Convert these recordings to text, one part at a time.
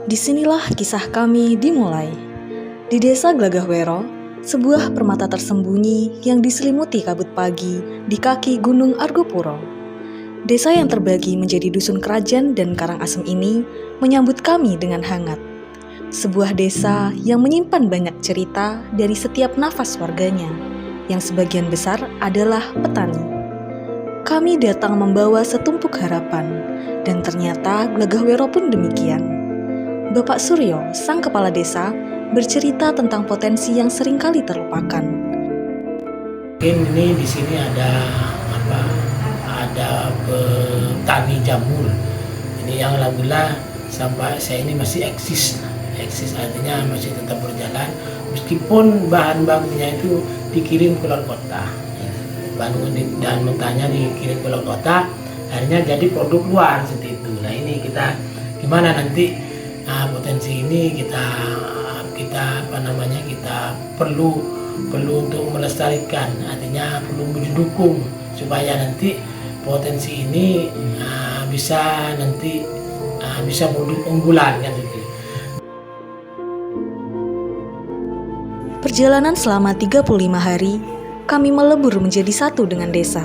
Disinilah kisah kami dimulai. Di desa Glagahwero, sebuah permata tersembunyi yang diselimuti kabut pagi di kaki Gunung Argopuro. Desa yang terbagi menjadi dusun kerajaan dan Karangasem ini menyambut kami dengan hangat. Sebuah desa yang menyimpan banyak cerita dari setiap nafas warganya, yang sebagian besar adalah petani. Kami datang membawa setumpuk harapan, dan ternyata Glagahwero pun demikian. Bapak Suryo, sang kepala desa, bercerita tentang potensi yang seringkali terlupakan. Mungkin ini di sini ada petani jamur. Ini yang alhamdulillah sampai saya ini masih eksis artinya masih tetap berjalan meskipun bahan bakunya itu dikirim ke luar kota. Dan mentahnya dikirim ke luar kota, akhirnya jadi produk luar seperti itu. Nah ini kita gimana nanti potensi ini kita perlu untuk melestarikan, artinya perlu didukung supaya nanti potensi ini bisa produk unggulan kan gitu. Perjalanan selama 35 hari, kami melebur menjadi satu dengan desa.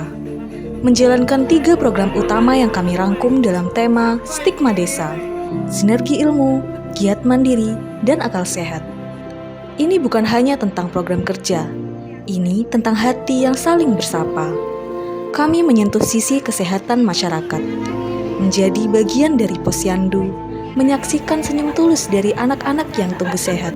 Menjalankan 3 program utama yang kami rangkum dalam tema Stigma Desa, Sinergi Ilmu, Giat Mandiri, dan Akal Sehat. Ini bukan hanya tentang program kerja, ini tentang hati yang saling bersapa. Kami menyentuh sisi kesehatan masyarakat, menjadi bagian dari posyandu, menyaksikan senyum tulus dari anak-anak yang tumbuh sehat.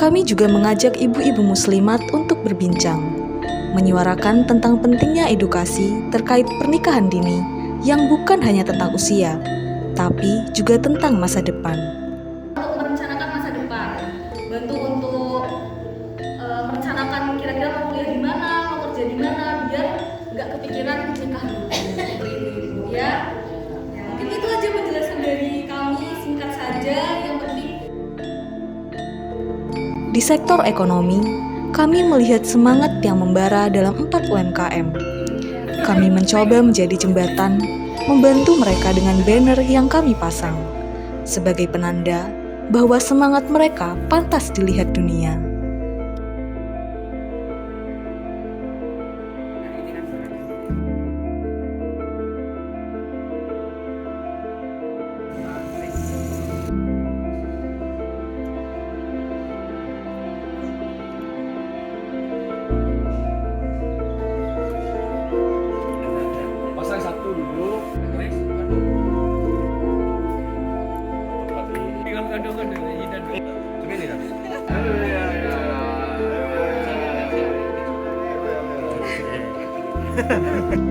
Kami juga mengajak ibu-ibu muslimat untuk berbincang, menyuarakan tentang pentingnya edukasi terkait pernikahan dini yang bukan hanya tentang usia, tapi juga tentang masa depan. Untuk merencanakan masa depan, bantu untuk merencanakan kira-kira mau kuliah di mana, mau kerja di mana, biar nggak kepikiran nikah dulu untuk ibu-ibu ya. Mungkin itu aja penjelasan dari kami, singkat saja, yang penting. Di sektor ekonomi, kami melihat semangat yang membara dalam 4 UMKM. Kami mencoba menjadi jembatan, membantu mereka dengan banner yang kami pasang, sebagai penanda bahwa semangat mereka pantas dilihat dunia.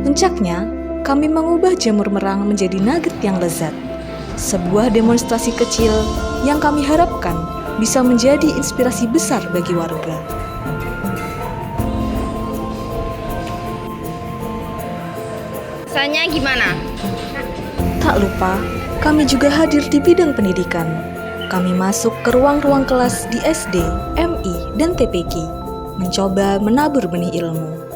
Puncaknya, kami mengubah jamur merang menjadi nugget yang lezat. Sebuah demonstrasi kecil yang kami harapkan bisa menjadi inspirasi besar bagi warga. Rasanya gimana? Tak lupa, kami juga hadir di bidang pendidikan. Kami masuk ke ruang-ruang kelas di SD, MI, dan TPQ, mencoba menabur benih ilmu.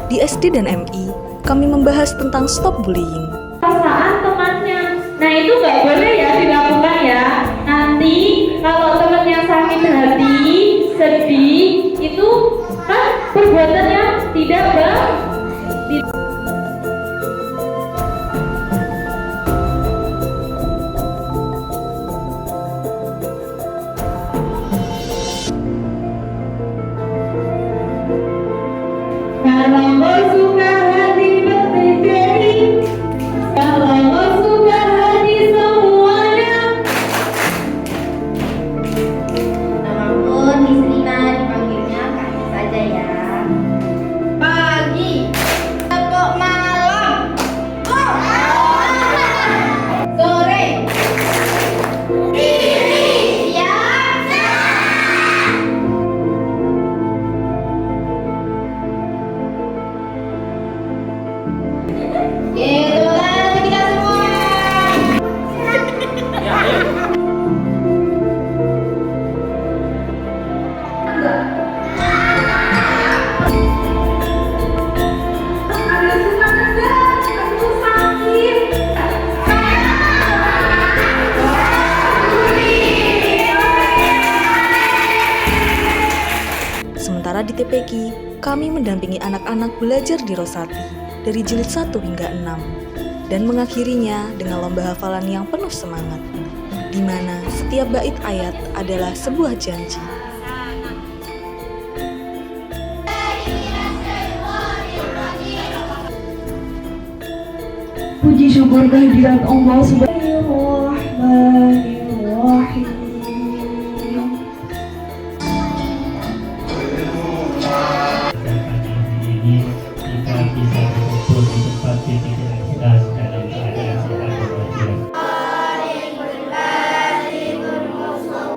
Di SD dan MI, kami membahas tentang stop bullying. Perasaan temannya, nah itu nggak boleh ya dilakukan ya. Nanti kalau temannya sakit hati, sedih, itu kan perbuatannya tidak baik. Kalau lo suka hati berterjadi, kalau lo suka hati semuanya. Namun Miss Rina dipanggilnya Kak saja ya. Pagi, kok malam, sore, siang. enggak? Ada suka enggak? Aku sakit. Sementara di TPQ, kami mendampingi anak-anak belajar di Rosati dari jilid 1 hingga 6 dan mengakhirinya dengan lomba hafalan yang penuh semangat, di mana setiap bait ayat adalah sebuah janji. Puji syukur kehadirat Allah Subhanahu Bismillahirrahmanirrahim. Ini kita bisa berkumpul di tempat titik yang jelas dalam keadaan sehat walafiat.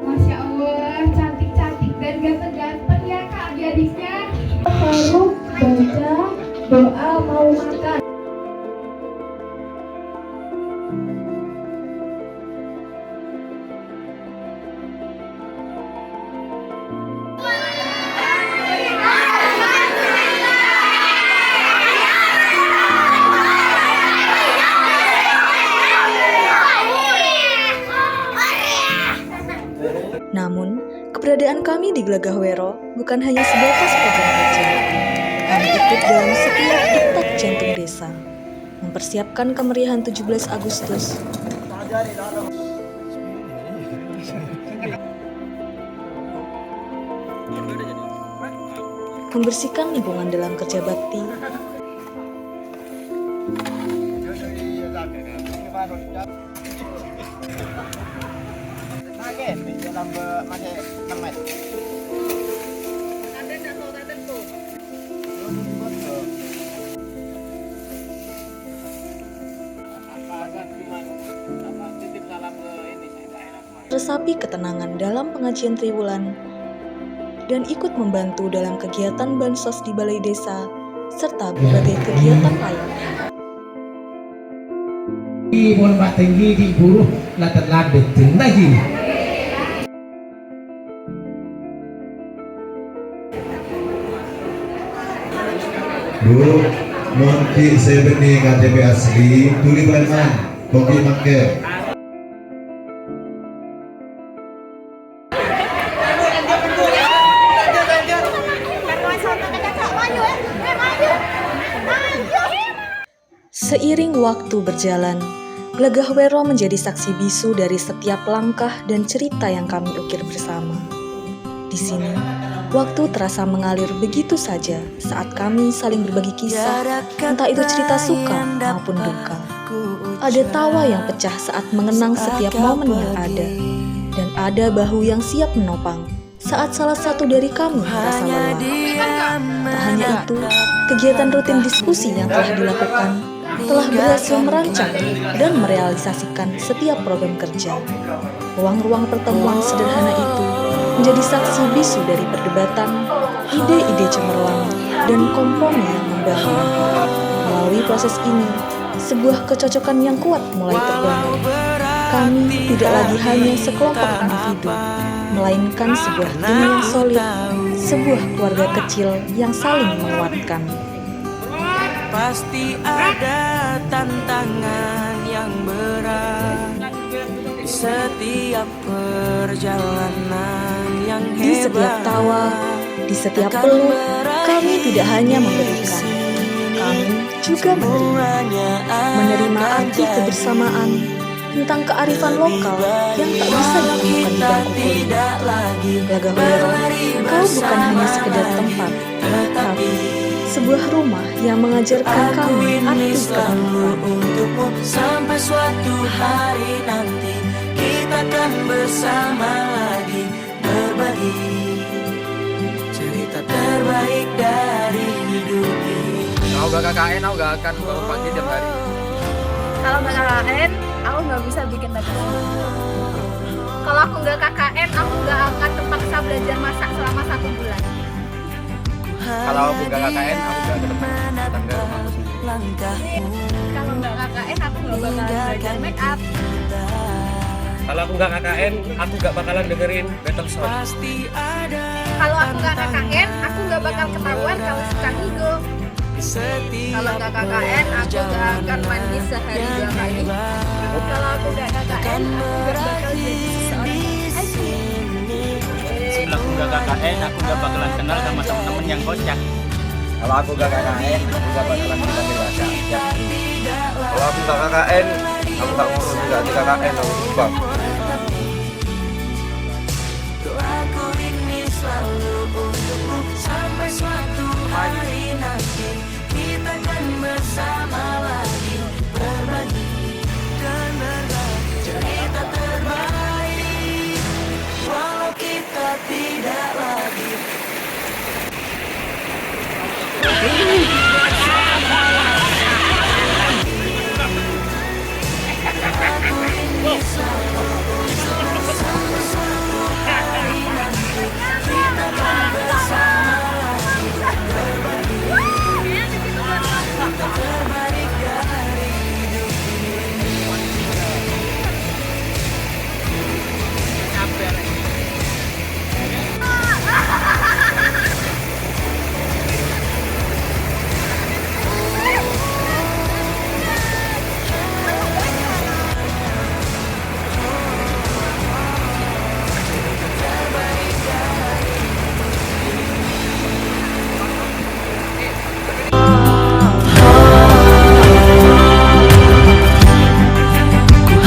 Masya Allah, cantik-cantik dan ganteng-ganteng ya kak adik-adiknya. Baru baca doa mau makan. Namun, keberadaan kami di Glagahwero bukan hanya sebatas program kerja. Kami ikut dalam setiap detak jantung desa, mempersiapkan kemeriahan 17 Agustus, membersihkan lingkungan dalam kerja bakti, resapi ketenangan dalam pengajian triwulan, dan ikut membantu dalam kegiatan bansos di balai desa, serta berbagai kegiatan lain. Di Bonbak tinggi di buruh latat-latat lagi. Bu, mohon ki sebeni KTP asli, tuli preman, kopi mangke. Seiring waktu berjalan, Glagahwero menjadi saksi bisu dari setiap langkah dan cerita yang kami ukir bersama. Di sini, waktu terasa mengalir begitu saja saat kami saling berbagi kisah, entah itu cerita suka maupun duka. Ada tawa yang pecah saat mengenang setiap momen yang ada, dan ada bahu yang siap menopang saat salah satu dari kami merasa lelah. Tak hanya itu, kegiatan rutin diskusi yang telah dilakukan telah berhasil merancang dan merealisasikan setiap program kerja. Ruang-ruang pertemuan sederhana itu menjadi saksi bisu dari perdebatan, ide-ide cemerlang, dan kompromi yang membangun. Melalui proses ini, sebuah kecocokan yang kuat mulai terbangun. Kami tidak lagi hanya sekelompok individu, melainkan sebuah tim yang solid, sebuah keluarga kecil yang saling menguatkan. Pasti ada tantangan yang berat, setiap perjalanan yang hebat. Di setiap tawa, di setiap peluk, kami tidak hanya memberikan, kami juga menerima arti kebersamaan tentang kearifan lokal yang tak bisa ditemukan di bangku kuliah. Glagahwero, kau bukan hanya sekedar tempat, tapi sebuah rumah yang mengajarkan kami arti kehidupan. Untukmu sampai suatu hari nanti kita akan bersama lagi berbagi cerita terbaik dari hidup ini. Kalau gak KKN, aku gak akan bangun pagi tiap hari. Kalau nggak KKN, aku nggak bisa bikin batik. Kalau aku nggak KKN, aku nggak akan terpaksa belajar masak selama 1 bulan. Kalau aku gak KKN, aku gak ketemu tangga rumahku sendiri. Kalau nggak KKN, aku nggak bakalan belajar make up. Kalau aku gak KKN, aku gak bakalan dengerin Better Sound. Kalau aku nggak KKN, aku nggak bakal ketahuan kalau suka ngigo. Kalau nggak KKN, aku nggak akan mandi sehari 2 kali. Kalau aku nggak KKN, aku nggak bakal jadi seseorang IT. Setelah aku nggak KKN, aku nggak bakalan kenal sama temen-temen yang kocak. Kalau aku nggak KKN, aku nggak bakalan bisa dewasa. Ya. Kalau aku nggak KKN, aku nggak ngurus juga di KKN, aku sumbang. Doaku ini selalu untukmu sampai suatu hari nanti kita akan bersama lagi berbagi dan berbagi cerita terbaik walau kita tidak lagi.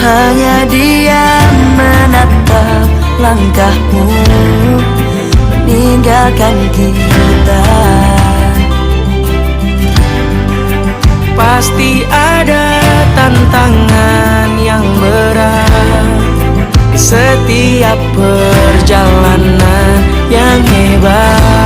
Hanya diam menatap langkahmu meninggalkan kita. Pasti ada tantangan yang berat di setiap perjalanan yang hebat.